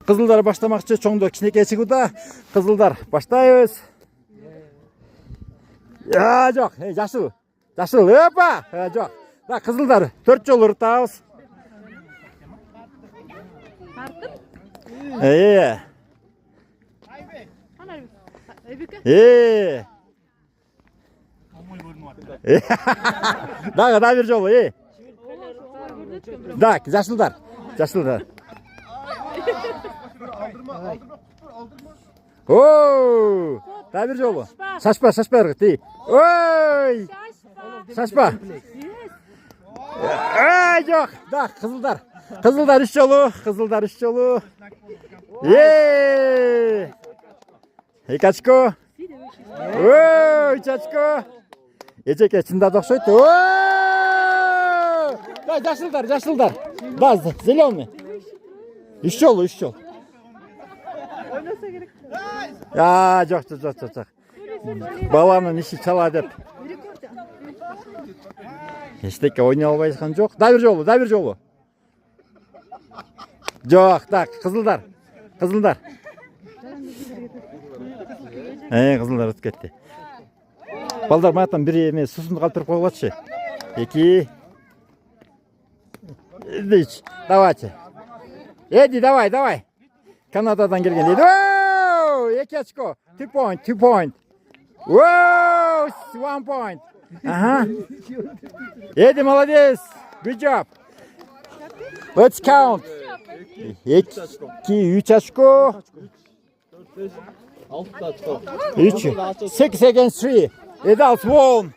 Кызылдар баштамакчы, чоңдо кичинекей чыгууда. Кызылдар баштайбыз. Жок, жашыл. Жашыл, опа! Жок. Да, кызылдар 4 жолу ыртабыз. Да бир жолу, Да, жашылдар. Жашылдар. Ооо! Да бир жолу. Шашпа ыргыт. Ой! Шашпа. Жок. Да, кызылдар. Кызылдар 3 жолу, кызылдар 3 жолу. 2 очко. 3 очко. Эжеке чындап окшойт. Да, жашылдар. Да, зеленый. 3 жолу. Жок. Баланын иши чала деп. Эчтеке ойнай албай жаткан жок. Да бир жолу. Жок, так, кызылдар. Кызылдар өтүп кетти. Балдар маяктан бир эме сусунду калтырып койгулачы. 2. Давайте. Эди, давай. Канададан келген Эди. 2 очко. 2 point. 1 point. Ага. Эди, молодец. Good job. Let's count. 2, 3 очко. 6 очко. 6 against 3. Adults won.